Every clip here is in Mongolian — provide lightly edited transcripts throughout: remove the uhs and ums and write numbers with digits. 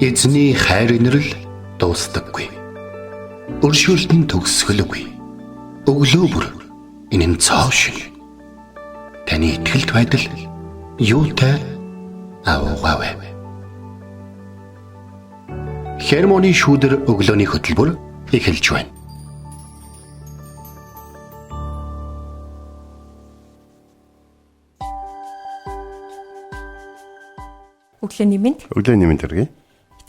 Эзний хайр инрэл дуустдаггүй. Өршөөлт нь төгсгөлгүй. Өглөө бүр энэ нь цоо шиг. Таны итгэлт байдал юутай аавгаавэ. Хермоны шүүдэр өглөөний хөтөлбөр эхэлж байна. Өглөөний мэнд төргий.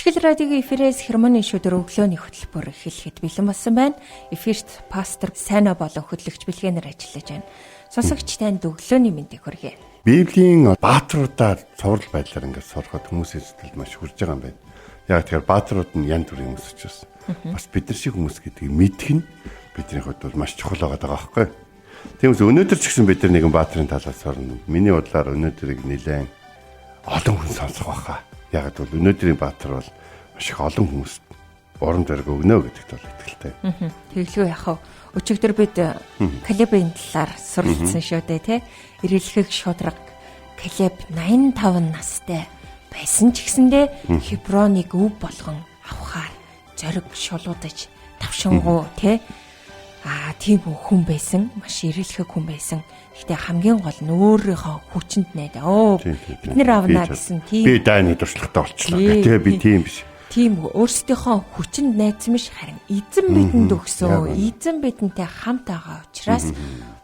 Итгэл радиогийн эфирээс хермоны шүүдэр өглөөний хөтөлбөр эхлэхэд бэлэн болсон байна. Эфирт пастор Сайна болон хөтлөгч бэлгэнээр ажиллаж байна. Сонсогч танд өглөөний мэндийг хүргэе. Библийн баатруудаар цуврал байдлаар ингээд сурахад хүмүүсийн сэтгэл маш хүрж байгаа юм байна. Яг тэгэхээр баатрууд нь янз бүрийн хүмүүс учраас бас бид нар шиг хүмүүс гэдгийг мэдэх нь бидний хувьд бол маш чухал байгаа байхгүй. Тийм үс өнөөдөр ч гэсэн бид нар нэгэн баатрын талаас сорно. Миний бодлоор өнөөдрийг нэлээд олон хүн сонсох байхаа. Яг бол өнөөдрийн баатар бол маш их олон хүмүүст урам зориг өгнө гэдэгт бол итгэлтэй. Тэглгүй яхав. Өчигдөр бид Калебын талаар суралцсан шүү дээ, тэ? Ирэлхэг шудраг Калеб 85 настай байсан ч гэсэндээ Хеброныг өв болгон авахаар зориг шулуудаж тавшингуу, тэ? Тийм хүн байсан. Маш ирэлхэг хүн байсан. Гэхдээ хамгийн гол нь өөрийнхөө хүчинд найдаа. Бид нэр авна гэсэн тийм. Би дайны туршлагатай болчихлоо. Тэгээ би тийм биш. Тийм өөрсдийнхөө хүчинд найдсан биш харин эзэн бидэнд өгсөн. Эзэн бидэнтэй хамт байгаа учраас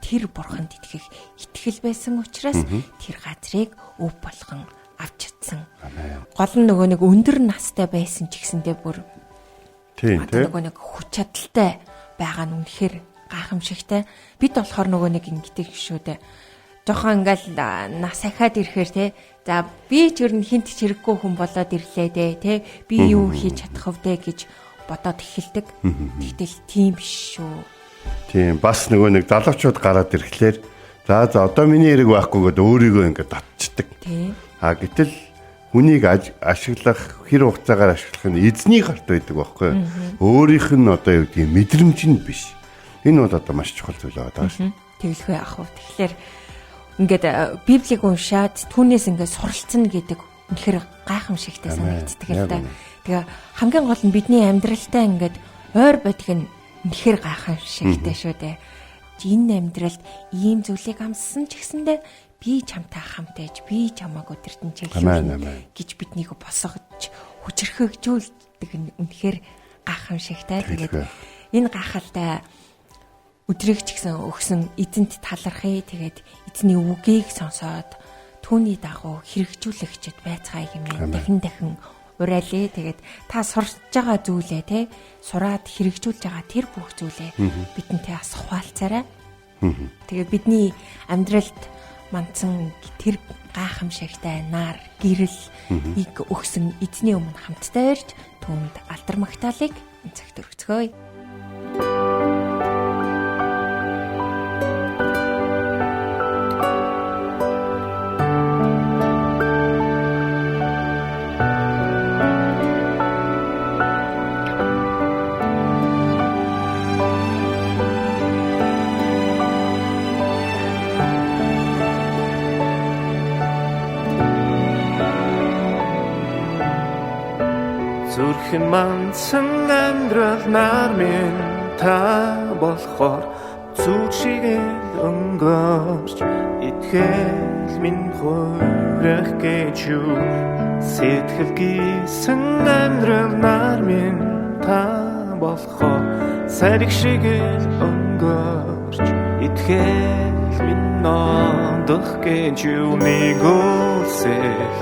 тэр бурханд итгэх итгэл байсан учраас тэр газрыг өв болгон авч чадсан. Гол нь нөгөө нэг өндөр настай байсан ч гэсэндээ бүр тийм нөгөө нэг хүч чадалтай байгаа нь үнэхээр гайхамшигтай. Бид болохоор нөгөө нэг ингэдэг шүү дээ. Жохон ингээл нас ахаад ирэхээр те. За би ч ер нь хинт чирэггүй хүн болоод ирлээ дээ те. Би юу хийж чадах вэ гэж бодоод эхэлдэг. Тэгтэл тийм биш шүү. Тийм бас нөгөө нэг залуучууд гараад ирэхлээр за одоо миний хэрэг байхгүй гэдээ өөрийгөө ингээд татчихдаг. Тийм. Гэтэл хүнийг ашиглах хэр хугацаагаар ашиглах нь эзний гарт байдаг байхгүй. Өөрийнх нь одоо юу гэдэг мэдрэмж нь биш. Энэ бол одоо маш чухал зүйл байгаа даа. Тэглэхгүй яах вэ? Тэгэхээр ингээд Библийг уншаад түүнээс ингээд суралцна гэдэг үнэхээр гайхамшигтай санагддаг л да. Тэгээ хамгийн гол нь бидний амьдралтай ингээд ойр байдаг нь үнэхээр гайхамшигтай шүү дээ. Энэ амьдралд ийм зүйлийг амссан ч гэсэндээ би чамтай хамтайж, би чамааг өдөртөн чиглүүлнэ гэж биднийг босгож, хүчрхэгжүүлдэг нь үнэхээр гайхамшигтай. Тэгээд энэ гайхалтай өдрийг ч гэсэн өгсөн эзэнт талархъя. Тэгээд эзний үгийг сонсоод түүний дагуу хэрэгжүүлэгчд байцгаая хэмээн дахин уриалъя. Тэгээд та сурч байгаа зүйлээ те сураад хэрэгжүүлж байгаа тэр бүх зүйлээ бидэнтэй бас хуваалцаарай. Тэгээд бидний амьдралд мандсан тэр гайхамшигтай нар гэрэл өгсөн эзний өмнө хамтдаа ирж түүнд алдар магтаалыг энэ цагт өргөцгөөе. Зүрхэн мандсан амьдрал нар минь та болохоор зүг шигээр өнгөрч итгэл минь хувирах гэж юу сэтгэл гисэн амьдрал нар минь та болохоор сариг шигээр өнгөрч итгэл минь нондох гэж юу нэг үлсэх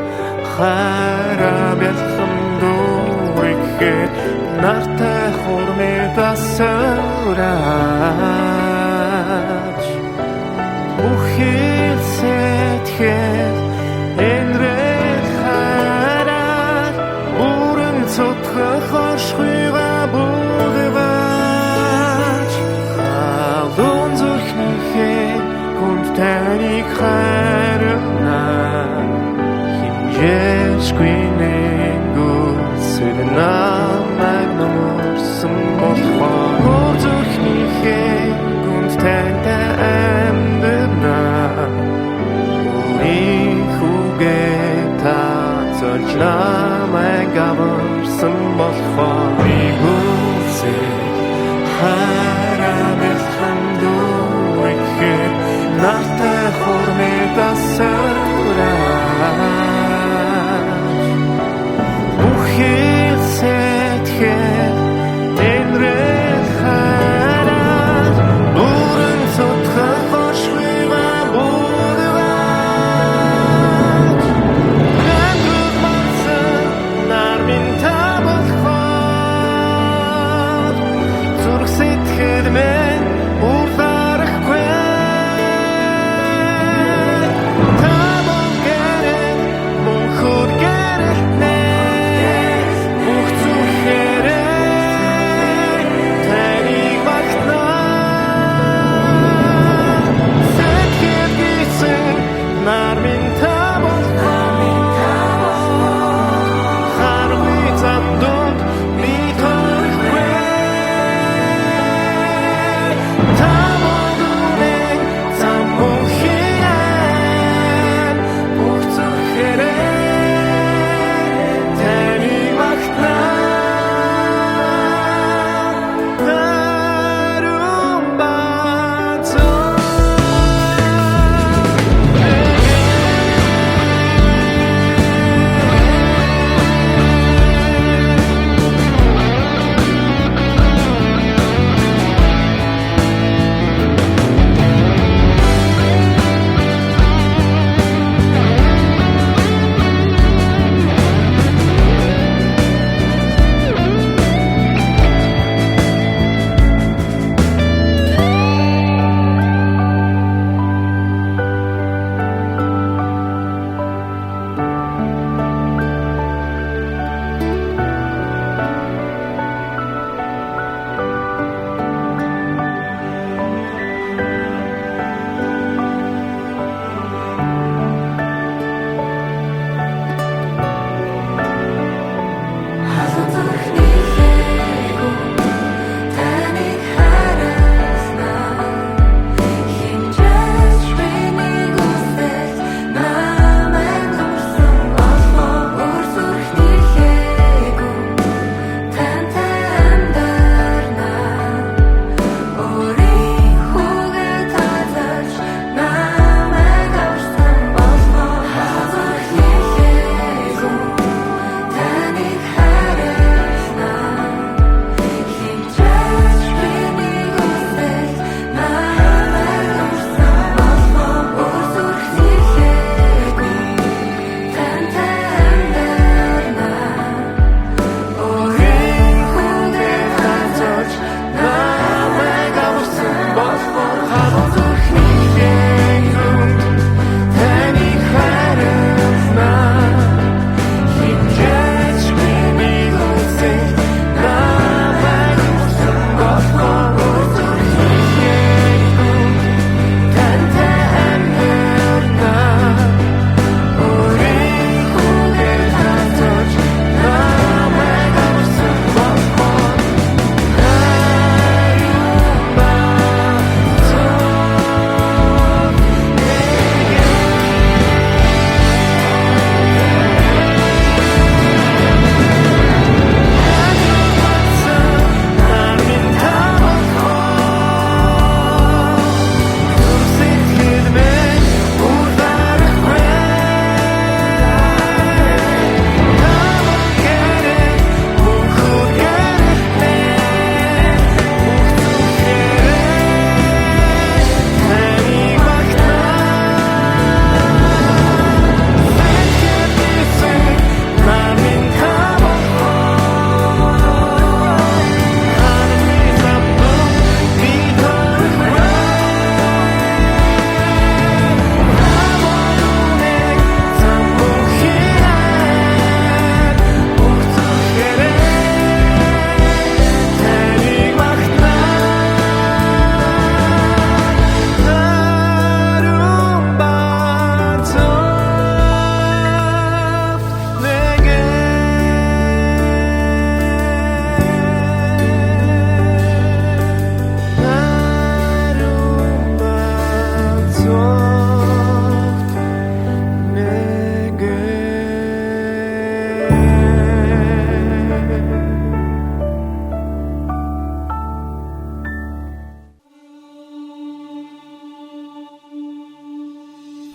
хараа бэлхэм Хэд нартай хурмедасараач Ухил сэтхэл энрэх хараа Бүрэн цотхох оршхуйга бүлваач Халуун зүрхнийхээ хүнд таныг хайрнаа Хинжээшгүй намайг намарсан болохоор зүрхнийхээ гүнд тантай амьдрнаа Өөрийн хүүгээ та зорж намайг аван морсон болохоор би гүсээ хараад хандуур нартай хурмэдасараа ухил сэтхээ тэнрээ хараад бүрэн цотхох хошвива бүрваад ангур масан нармин табалхаар зүрх сэт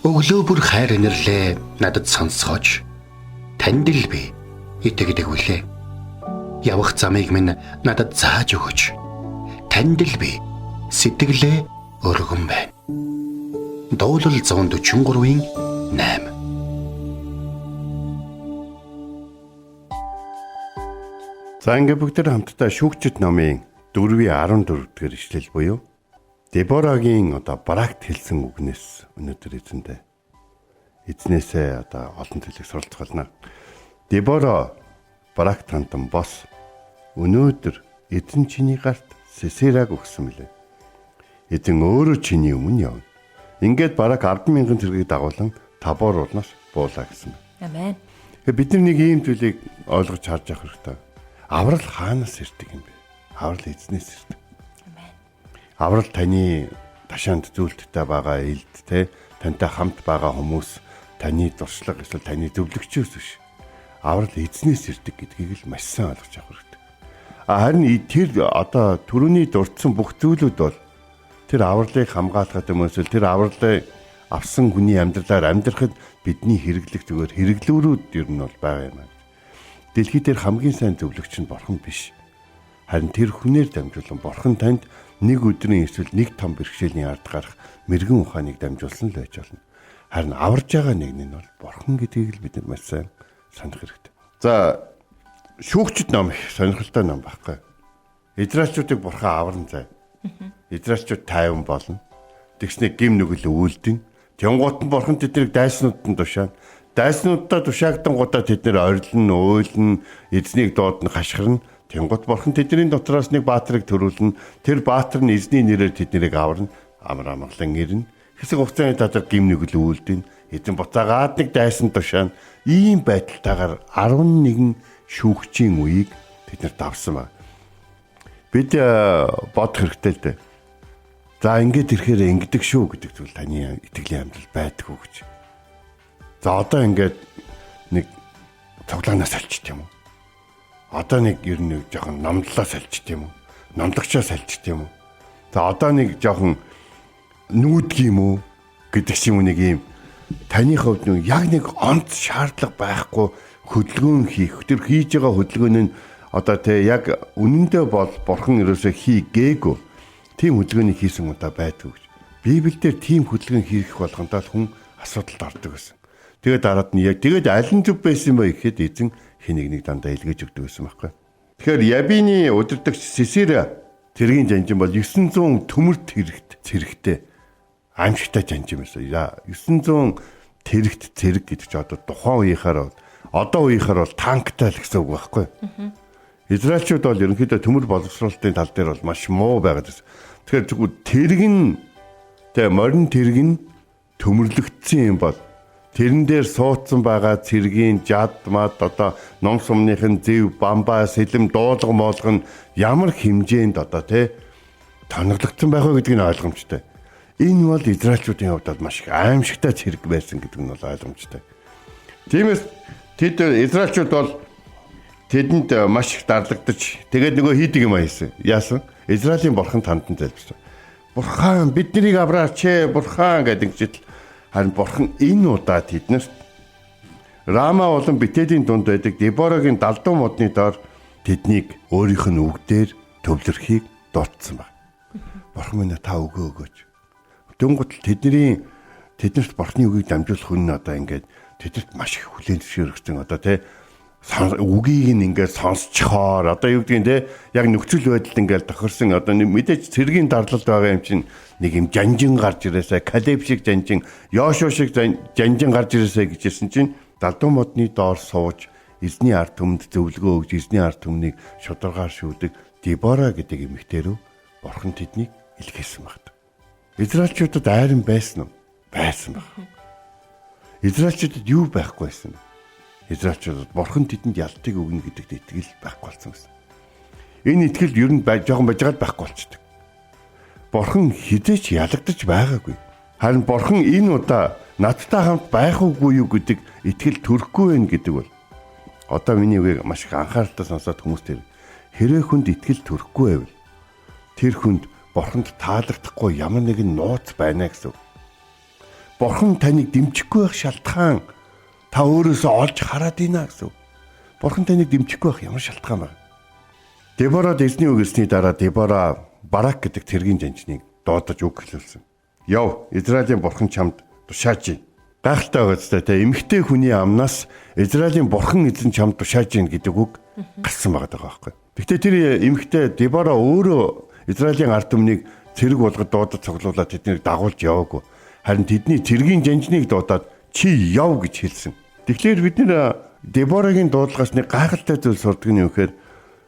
Өглөө бүр хайр инэрлээ надад сонсгооч. Танд л би итгэдэг үлээ. Явах замыг минь надад зааж өгөөч. Танд л би сэтгэлээ өргөн байна. Дуулал 143-ийн 8. За ингээд бүгд хамтдаа шүүгчд номын 4:14 дэх ишлэл буюу Деборагийн Баракт хэлсэн үгнээс өнөөдөр эзнээсээ олон зүйлийг суралцах болно. Дебора Баракт хантан бос өнөөдөр эзэн чиний гарт Сесераг өгсөн мөлий. Эзэн өөрөө чиний өмнө явна. Ингээд Барак 10,000 тэргийг дагуулan Табор уулнаас буулаа гэсэн. Амен. Бид нар нэг ийм зүйлийг ойлгож харж явах хэрэгтэй. Аврал хаанаас ирдэг юм бэ? Аврал эзнээс ирдэг. Аврал таны ташаанд зүйлттэй байгаа элд те тантай хамт байгаа хүмүүс таны дуршлаг эсвэл таны зөвлөгчөөс биш. Аврал эзнээс ирдэг гэдгийг л маш сайн ойлгож авах хэрэгтэй. Харин тэр түрүүний дурдсан бүх зүйлүүд бол тэр авралыг хамгаалахад юм эсвэл тэр авралыг авсан хүний амьдралаар амьдрахад бидний хэрэглэх зүгээр хэрэглүүрүүд ер нь бол байгаа юм аа. Дэлхий дээр хамгийн сайн зөвлөгч нь бурхан биш. Харин тэр хүнээр дамжуулан бурхан танд нэг өдрийн эсвэл нэг том бэрхшээлийн ард гарах мэрэгэн ухааныг дамжуулсан л байж болно. Харин аварж байгаа нэг нь бол бурхан гэдгийг л бид нар маш сайн санах хэрэгтэй. За шүүгчд ном их сонирхолтой ном байхгүй. Израильчуудыг бурхан аварна зай. Израильчууд тайван болно. Тэгснэ гим нүгэл үйлдэн. Тэнгуут нь бурхан тэднийг дайснуудад тушаана. Дайснуудаа тушаагдангуудаа тэд нэр ойрлон, уйлн, эзнийг дуудна, хашгирна. Тэнгуут бурхан тэдний дотроос нэг баатрыг төрүүлнэ. Тэр баатар нь эзний нэрээр тэднийг аварна. Амар амгалан ирнэ. Хэсэг хугацааны татар гим нүгэл үйлдэн. Эзэн буцаагаад нэг дайсан тушаана. Ийм байдалтайгаар 11 шүүгчийн үеийг бид нар давсан ба. Бид бодох хэрэгтэй л дээ. За ингэж ирэхээр ингэдэг шүү гэдэг зүйл таны итгэлийн амьдрал байдгүй гэж. За одоо ингээд нэг цуглаанаас салчт юм уу? Одоо нэг ер нь жоохон номдлоо салчт юм уу? Номдогчоо салчт юм уу? За одоо нэг жоохон нүүдг юм уу гэдэг юм нэг юм таны хувьд яг нэг онц шаардлага байхгүй хөдөлгөөн хийх. Тэр хийж байгаа хөдөлгөөн нь одоо яг үнэндээ бол бурхан ерөөсөө хийгээгүй. Тийм хөдөлгөөнийг хийсэн удаа байдгүй гэж. Библиэлд тийм хөдөлгөөн хийх болгонтой хүн асуудалд ордог гэсэн. Тэгээд дараад нь тэгээд аль нь зөв байсан бэ гэхэд эзэн хэнийг нэг дандаа илгээж өгдөг гэсэн байхгүй. Тэгэхээр Ябины удирдагч Сесера тэргийн жанжин бол 900 төмөрт зэрэгтэй аимшигтай жанжин байсан. 900 тэрэгт зэрэг гэдэг чинь одоо тухайн үеийнхаар одоо үеийнхаар бол танктай л гэсэн үг байхгүй. Израильчууд бол ерөнхийдөө төмөр боловсруулалтын тал дээр бол маш муу байгаад байна. Тэгэхээр зөвхөн тэрэг нь морин тэрэг нь төмөрлөгдсөн юм бол тэрэн дээр суудсан байгаа цэргийн жад мад одоо ном сумныхын зэв бамбаа сэлэм дуулга моолго нь ямар хэмжээнд тоноглогдсон байх вэ гэдгийг нь ойлгомжтой. Энэ бол израильчуудын хувьд бол маш их аимшигтай цэрэг байсан гэдэг нь бол ойлгомжтой. Тиймээс тэд израильчууд бол тэдэнд маш их дарлагдаж тэгээд нөгөө хийдэг юм хийсэн. Яасан? Израилийн бурхан тандан залбирсан. Бурхан биднийг авраач бурхан гэдэг жил харин бурхан энэ удаа тэднэрт Рама болон Бетэлийн дунд байдаг Деборагийн далдуу модны доор тэднийг өөрийнх нь үгдээр төвлөрхийг дурдсан баг. Бурхан минь та өгөө өгөөч. Дөнгөт тэднэрт бурханы үгийг дамжуулах хүн нь одоо ингээд тэднэрт маш их хүлээн зөвшөөрөгсөн одоо үгийг ингээд сонсцохоор одоо юу гэдгийг яг нөхцөл байдалд ингээд тохирсон одоо мэдээж цэргийн дарлалд байгаа юм чинь нэг юм жанжин гарч ирээсэ Калеб шиг жанжин Йошуа шиг жанжин гарч ирээсэ гэжсэн чинь далдуу модны доор сууж эзний ард түмэнд зөвлөгөө өгж эзний ард түмнийг шударгаар шүүдэг Дебора гэдэг эмэгтэй рүү бурхан тэднийг илгээсэн багт. Израильчуудад айран байсан уу? Байсан баг. Израильчуудад юу байхгүй байсан? Израильчууд бурхан тэдэнд ялтыг өгнө гэдэгт итгэл байхгүй болсон гэсэн. Энэ итгэл ер нь жоохон бажгаад байхгүй болчихдог. Бурхан хизээч ялагдаж байгаагүй. Харин бурхан энэ удаа надтай хамт байх уугүй юу гэдэг итгэл төрөхгүй байх гэдэг бол одоо миний үгийг маш их анхааралтай сонсоод хүмүүс тэр хэрэг хүнд итгэл төрөхгүй байвал тэр хүнд бурханд таалагдахгүй ямар нэгэн нууц байна гэсэн. Бурхан таныг дэмжихгүй байх шалтгаан та өөрөөсөө олж хараад ийна гэсэн. Бурхан таныг дэмжихгүй байх ямар шалтгаан байна? Деборад эзний үг ирсний дараа Дебора Барак гэдэг тэргийн жанжныг дуудаж үг хэлүүлсэн. Яв, Израилийн бурхан чамд тушааж байна. Гайхалтай байгаастай те эмэгтэй хүний амнаас Израилийн бурхан эзэн чамд тушааж байна гэдэг үг гарсан байгаа байхгүй. Гэхдээ тэр эмэгтэй Дебора өөрөө Израилийн ард түмнийг цэрэг болгоод дуудаж цуглуулад тэднийг дагуулж яваагүй. Харин тэдний цэргийн жанжныг дуудаад чи яв гэж хэлсэн. Тэгэхээр бид нэр Деборагийн дуудлагаас нэг гайхалтай зүйл сурдаг нь юу гэхээр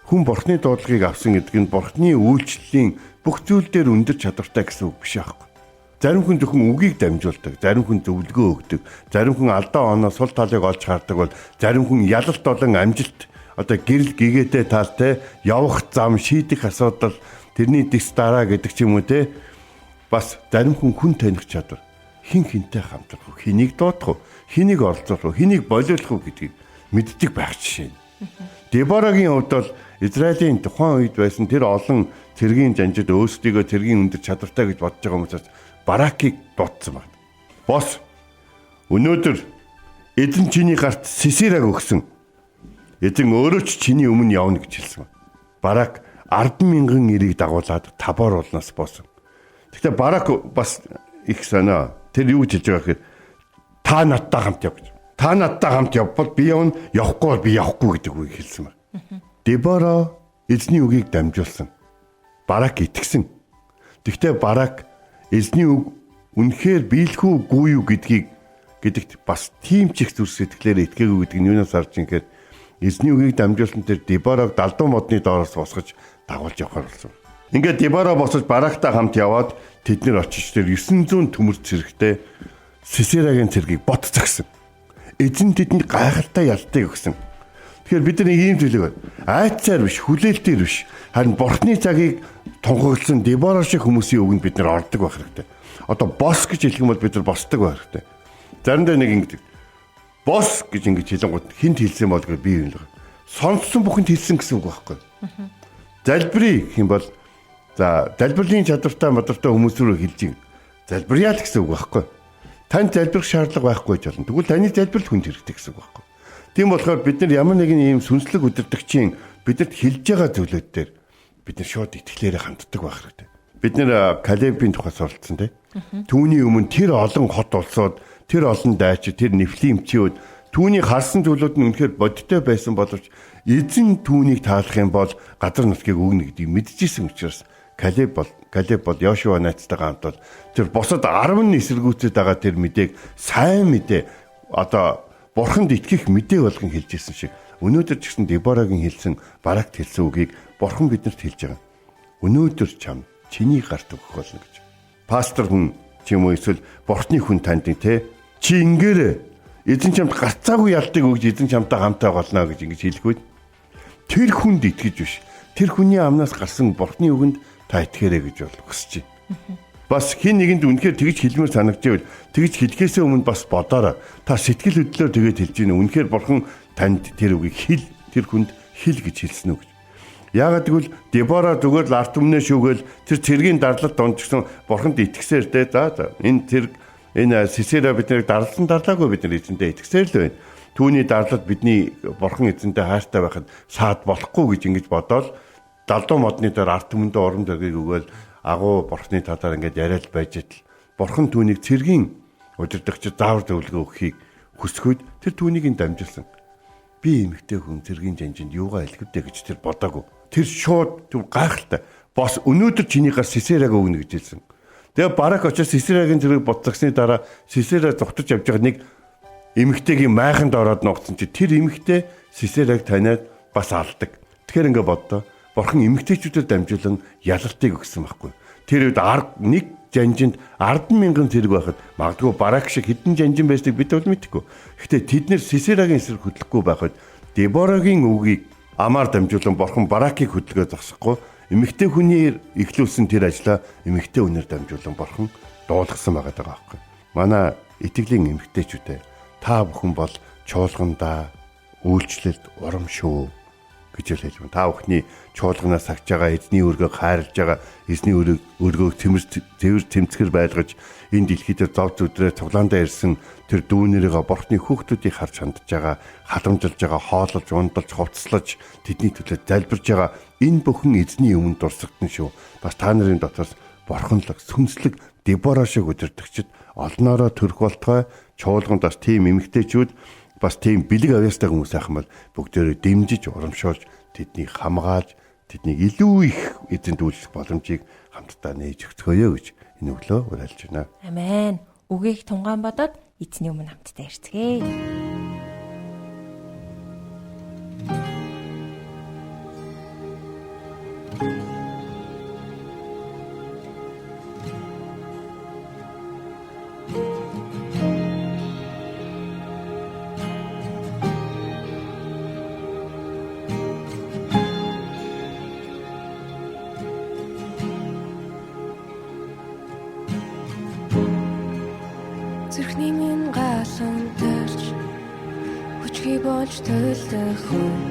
хүн бурхны дуудлагыг авсан гэдэг нь бурхны үйлчлэлийн бүх зүйл дээр өндөр чадвартай гэсэн үг биш аахгүй. Зарим хүн зөвхөн үгийг дамжуулдаг, зарим хүн зөвлөгөө өгдөг, зарим хүн алдаа оноо сул талыг олж хардаг бол зарим хүн ялалт болон амжилт одоо гэрэл гэгээтэй талтай явах зам шийдэх асуудал тэрний дэс дараа гэдэг ч юм уу те бас зарим хүн таних чадвар хин хинтэй хамтрах уу, хэнийг дуудах уу, хэнийг оролцуулах уу, хэнийг болиулах уу гэдгийг мэддэг байх жишээ. Деборагийн хувьд бол Израилийн тухайн үед байсан тэр олон цэргийн жанжид өөрсдийгөө цэргийн өндөр чадвартай гэж бодож байгаа хүмүүсээс Баракийг дуудсан байна. Бос өнөөдөр эзэн чиний гарт Сисераг өгсөн. Эзэн өөрөө ч чиний өмнө явна гэж хэлсэн. Барак 10,000 эрийг дагуулад Табор уулнаас боосон. Гэхдээ Барак бас их санаа. Тэр юу гэж хэлж байгаа гэхээр та надтай хамт яв гэж. Та надтай хамт явбал би явна, явахгүй бол би явахгүй гэдэг үг хэлсэн байна. Дебора эзний үгийг дамжуулсан. Барак итгэсэн. Гэхдээ Барак эзний үг үнэхээр биелэх үгүй юу гэдэгт бас тийм ч их зүрх сэтгэлээр итгээгүй гэдэг нь юунаас харж инхээр эзний үгийг дамжуулсан тэр Дебораг далдуу модны доороос босгож дагуулж явахаар болсон. Ингээд Дебора босож Барактай хамт яваад тэд нэр очиж тэр 900 төмөр цэрэгтэй Сисерагийн цэргийг бот загсан. Эзэн тэдэнд гайхалтай ялтыг өгсөн. Тэгэхээр бид нэг ийм зүйлийг айцаар биш, хүлээлтээр биш, харин бурхны цагийг тунхагласан Дебора шиг хүмүүсийн үгэнд бид нар ордог байх хэрэгтэй. Одоо бос гэж хэлэх юм бол бид нар босдог байх хэрэгтэй. Заримдаа нэг ингэдэг. Бос гэж ингэж хэлэнгууд хинт хэлсэн бол гэж би юм л. Сонссон бүхэнд хэлсэн гэсэн үг байхгүй. Залбирая гэх юм бол за залбирлын чадвартай мадартай хүмүүс рүү хэлж ийн. Залбирая л гэсэн үг байхгүй. Танд залбирах шаардлага байхгүй ч болно. Тэгвэл таны залбирал хүнд хэрэгтэй гэсэн үг байхгүй. Тийм болохоор бид нар ямар нэгэн ийм сүнслэг удирдагчийн бидэнд хэлж байгаа зүйлүүд дээр бид нар шууд итгэлээрээ ханддаг байх хэрэгтэй. Бид нэр Калебийн тухай суралцсан тийм. Түүний өмнө тэр олон хот улсууд, тэр олон дайчид, тэр Нефлимчүүд түүний харсан зүйлүүд нь үнэхээр бодиттой байсан боловч эзэн түүнийг таалах юм бол газар нутгийг өгнө гэдгийг мэдчихсэн учраас Калеб бол Йошуа найзтайгаа хамт бол тэр босод 10 эсэргүүцээд байгаа тэр мэдээг сайн мэдээ одоо бурханд итгэх мэдээ болгон хэлж ирсэн шиг өнөөдөр ч гэсэн Деборагийн хэлсэн Баракт хэлсэн үгийг бурхан биднэрт хэлж байгаа. Өнөөдөр чам чиний гарт өгөх болно гэж. Пастор хүн ч юм уу эсвэл бурхны хүн танд те чи ингээрэ эзэн чамд гарцаагүй ялтыг өгж эзэн чамтай хамтаа болно гэж ингэж хэлэх үед тэр хүнд итгэж биш. Тэр хүний амнаас гарсан бурхны үгэнд та итгээрэй гэж бол хүсэж байна. Бас хин нэгэнд үнэхээр тэгж хэлмээр санагдчихвэл тэгж хэлхээсээ өмнө бас бодоорой. Та сэтгэл хөдлөлөөр тэгээд хэлж гинэ. Үнэхээр бурхан танд тэр үгийг тэр хүнд хэл гэж хэлсэн үү гэж. Яагаад гэвэл Дебора зүгээр л арт өмнөө шүүгээл тэр цэргийн дарлалт донжсон бурханд итгэсээр дээ. За энэ Сисера биднийг дарлсан дарлаагүй бид нар эзэндээ итгэсээр л байна. Түүний дарлалт бидний бурхан эзэндээ хайртай байхад саад болохгүй гэж ингэж бодоод далдуу модны дээр арт өмнөдөө урам зориг өгөөл агуу бурхны талаар ингээд яриад байж тал бурхан түүнийг цэргийн удирдагчид заавар зөвлөгөө өгөхийг хүсгүйд тэр түүнийг нь дамжуулсан. Би эмэгтэй хүн цэргийн жанжинд юугаа илгэвдэ гэж тэр бодоагүй. Тэр шууд түр гайхалтай. Бос өнөөдөр чиний гар Сисераг өгнө гэж хэлсэн. Тэгээ Барак очиж Сисерагийн цэргийг ботсагсны дараа Сисера зогтож явж байгаа нэг эмэгтэйгийн майханд ороод ногцсон чи тэр эмэгтэй Сисераг таниад бас алдаг. Тэгэхээр ингээд боддоо. Бурхан эмэгтэйчүүдэд дамжуулан ялалтыг өгсөн байхгүй. Тэр үед нэг жанжинд 10,000 цэрэг байхад магадгүй Барак шиг хэдэн жанжин байсныг бид бол мэдэхгүй. Гэхдээ тэд нэр Сисерагийн эсрэг хөдлөхгүй байхад Деборагийн үгийг амаар дамжуулан бурхан Баракийг хөдөлгөө зогсохгүй эмэгтэй хүний ихлүүлсэн тэр ажлаа эмэгтэй үнээр дамжуулан бурхан дуулгасан байгаа байхгүй. Манай итгэлийн эмэгтэйчүүдээ та бүхэн бол чуулгандаа үйлчлэлд урам шүү. гэж л хэлв. Та бүхний чуулганаас агж байгаа эзний өргөг хайрлаж байгаа эзний өргөг цэвэр тэмцгэр байлгаж энэ дэлхийд зов зүдрээ цуглаандаа ирсэн тэр дүүнэрийгээ бурхны хүүхдүүдийг харж хандж байгаа, халамжилж байгаа, хоололж, ундалж, хувцаслаж тэдний төлөө залбирж байгаа энэ бүхэн эзний өмнө дурсагдсан шүү. Бас та нарын дотроос бурханлаг, сүнслэг Дебора шиг өдөртөгчд олноороо төрөх болтгой чуулганд бас тийм эмэгтэйчүүд бас тийм бэлэг авьяастай хүмүүс айхан бол бүгдээрээ дэмжиж урамшуулж тэднийг хамгаалж тэднийг илүү их эзэнд үйлчлэх боломжийг хамтдаа нээж өгцгөөё гэж энэ өглөө уриалж байна. Амен. Үгийг тунгаан бодоод эзний өмнө хамтдаа ирцгээе. Зүрхний минь галан тарч хүчгүй болж төлдөх хүн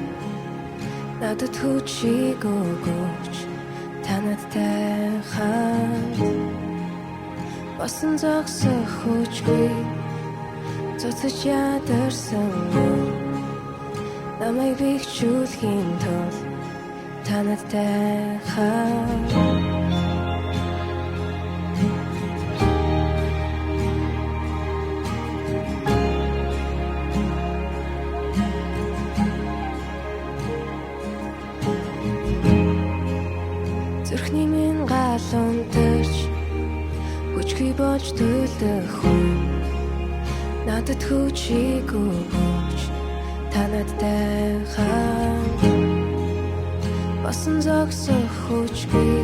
надад хүчийг өгөөч танадтай хамт басан зогсох хүчгүй цоцож ядарсан намайг бэхжүүлэхийн тулд танадтай хамт Зүрхний минь галан тарч хүчгүй болж төлдөх хүн надад хүчийг өгөөч танадтай хамт басан зогсох хүчгүй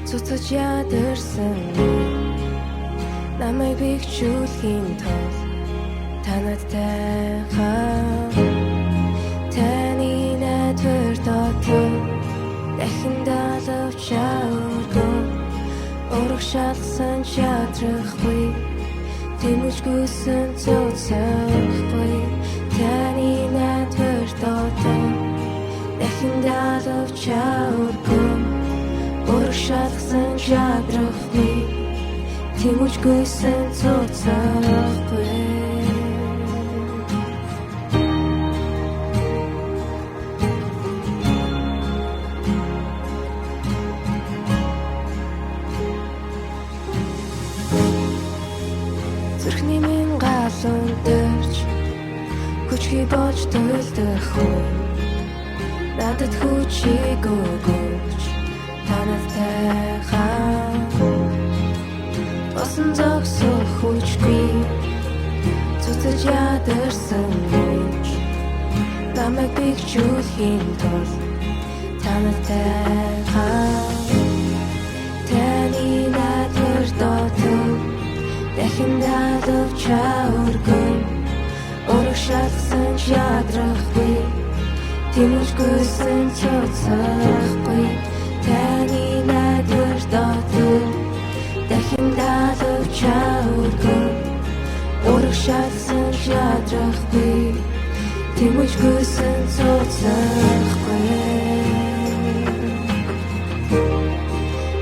цуцаж ядарсан намайг бэхжүүлэхийн тулд танадтай хамт таны найдвар дотор дахин далавч аваргүй урах шалсан чадрахгүй тэмүжгүйсэн цоцоохгүй таны найдвар дотор дахин далавч аваргүй урах шалсан чадрахгүй тэмүжгүйсэн цоцоохгүй Зүрхний минь галан тарч хүчгүй болж төлдөх хүн надад хүчийг өгөөч танадтай хамт басан зогсох хүчгүй цуцаж ядарсан хүч намайг бэхжүүлэхийн тулд танадтай хамт таны найдвар дотор дахин далавч аваргүй урах шалсан чадрахгүй тэмүжгүйсэн цоцоохгүй таны найдвар дотор дахин далавч аваргүй урах шалсан чадрахгүй тэмүжгүйсэн цоцоохгүй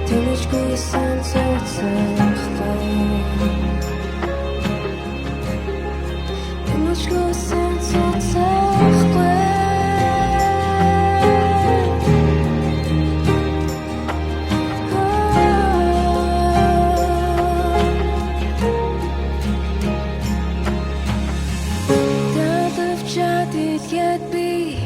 тэмүжгүйсэн цоцоохгүй тэмүжгүйсэн цоцоохгүй Дэлгэд би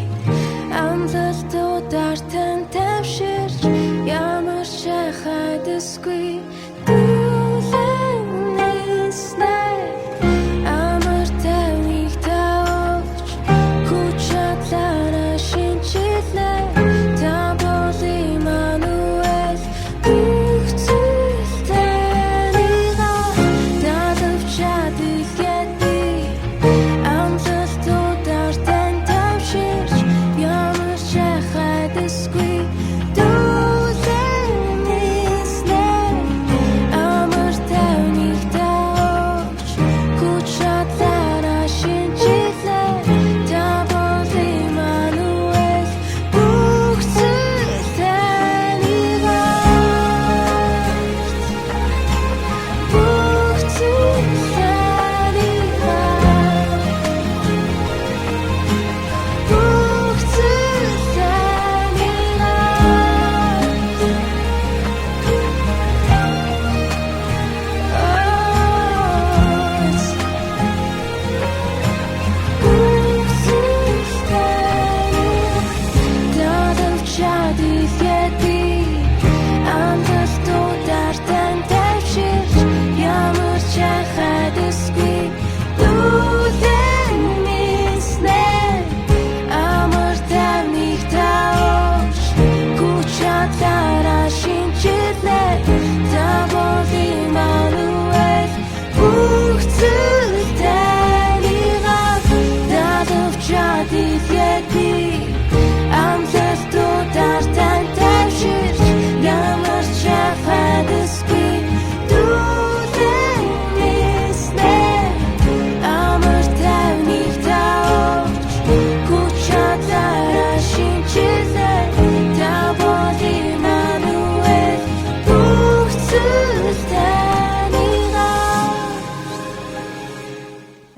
амлалтуудаар тань тавширч ямар ч хайдасгүй дүүлэн нэснэ амар тайвныг тав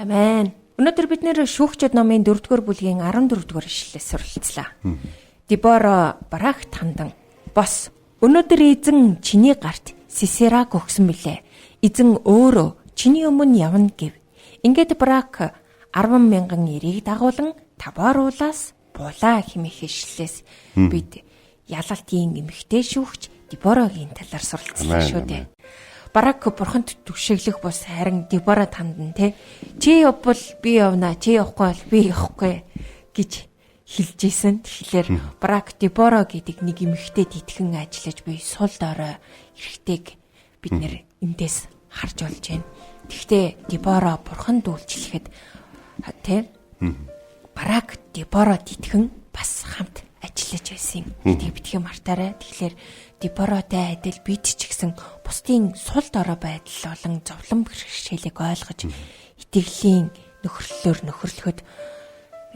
Амен. Өнөөдөр бид нэр шүүгчд номын 4-р бүлгийн 14-р ишлэлээс суралцлаа. Дебора Барак тандан бос. Өнөөдөр эзэн чиний гарт Сисераг өгсөн билээ. Эзэн өөрөө чиний өмнө явна гэв. Ингээд Барак 10,000 эрийг дагуулan Таборуулаас булаа хэмээх ишлэлээс бид ялалтын эмэгтэй шүүгч Деборогийн талаар суралцлаа шүү дээ. Барак бурханд түгшиглэх бус харин Дебора тандан те чи явбал би явна, чи явахгүй бол би явахгүй гэж хэлжсэн. Тэгэхээр Барак Дебора гэдэг нэг эмэгтэйд итгэн ажиллаж буй сул дорой эрэгтэйг бид нэр эндээс харж болж байна. Гэхдээ Дебора бурханд үйлчлэхэд те Барак Дебород итгэн бас хамт ажиллаж байсан. Гэдгийг битгий мартаарай. Тэгэхээр Деборотой адил бид ч гэсэн бусдын сул дорой байдал болон зовлон бэрхшээлийг ойлгож итгэлийн нөхөрлөлөөр нөхөрлөхөд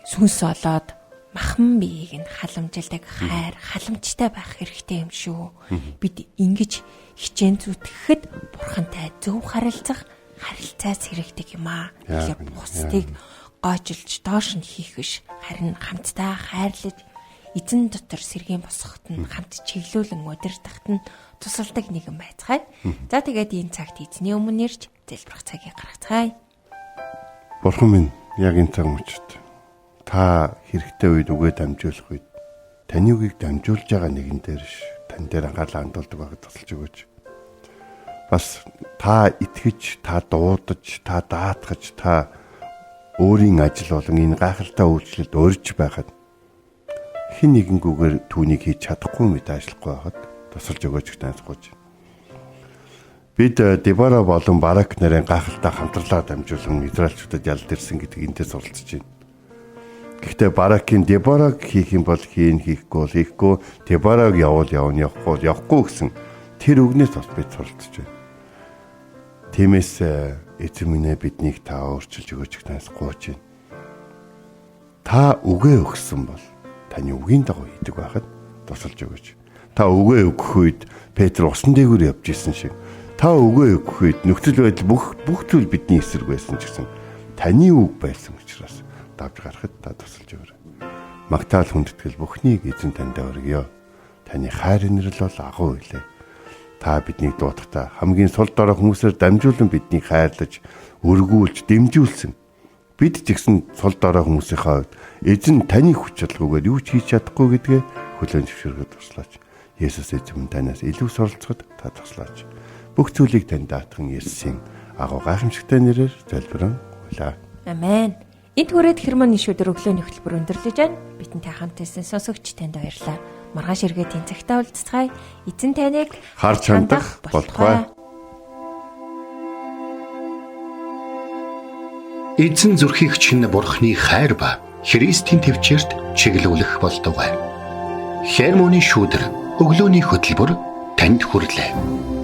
сүнс олоод махан биеийг нь халамжилдаг хайр, халамжтай байх хэрэгтэй юм шүү. Бид ингэж хичээн зүтгэхэд бурхантай зөв харилцах харилцаас хэрэгдэг юм аа. Тэгэхээр бусдыг гойжилж доош нь хийх биш, харин хамтдаа хайрлаж эзэн дотор сэргийн босгоход нь хамт чиглүүлэн удирдахад нь тусалдаг нэгэн байцгаая. За тэгээд энэ цагт эзний өмнө ирж залбирах цагийг гаргацгаая. Бурхан минь, яг энэ цаг мөчид та хэрэгтэй үед үгээ дамжуулах үед таны үгийг дамжуулж байгаа нэгэн дээр ш тань дээр анхаарлаа хандуулдаг байгаад тусалж өгөөч. Бас та итгэж, та дуудаж, та даатгаж, та өөрийн ажил болон энэ гайхалтай үйлчлэлд урьж байхад хэн нэгэнгүүгээр түүнийг хийж чадахгүй мэт ажиллахгүй байхад тусалж өгөөч гэж найзгууж. Бид Дебора болон Барак нарын гайхалтай хамтралаа дамжуулан Израильчуудад ялд ирсэн гэдгийг эндээс суралцж байна. Гэхдээ Баракийн Дебораг хийх юм бол хийн, хийхгүй бол хийхгүй, Дебораг явуул явна, явахгүй бол явахгүй гэсэн тэр үгнээс бас бид суралцж байна. Тиймээс эзэн минь биднийг та өөрчилж өгөөч гэж найзгууж байна. Та үгээ өгсөн бол таны үгийн дагуу хийдэг байхад тусалж өгөөч. Та үгээ өгөх үед Петр усан дээгүүр явж исэн шиг та үгээ өгөх үед нөхцөл байдал бүх зүйл бидний эсрэг байсан ч гэсэн таны үг байсан учраас давж гарахад та тусалж өгөөрэй. Магтаал хүндэтгэл бүхнийг эзэн танд өргөё. Таны хайр инрэл бол агуу илээ. Та биднийг дуудахтаа хамгийн сул дорой хүмүүсээр дамжуулан биднийг хайрлаж, өргүүлж, дэмжүүлсэн. Бид ч гэсэн сул дорой хүмүүсийнхаа хувьд эзэн таны хүч чадалгүйгээр юу ч хийж чадахгүй гэдгээ хүлээн зөвшөөрөхөд туслаач. Есүс эзэн танаас илүү суралцахад та туслаач. Бүх зүйлийг танд даатган Есүсийн агуу гайхамшигтай нэрээр залбирэн гуйлаа. Амен. Энд хүрээд хермоны шүдэр өглөөний хөтөлбөр өндөрлөж байна. Бидэнтэй хамт байсан сонсогч танд баярлалаа. Маргааш эргээд тэнцэгтээ уулзцгаая. Эзэн таныг харж хандах болтугай. Эзэн зүрхийг чинь бурхны хайр ба Христийн төвчөрт чиглүүлэх болтугай. Хермоны шүдэр өглөөний хөтөлбөр танд хүрлээ.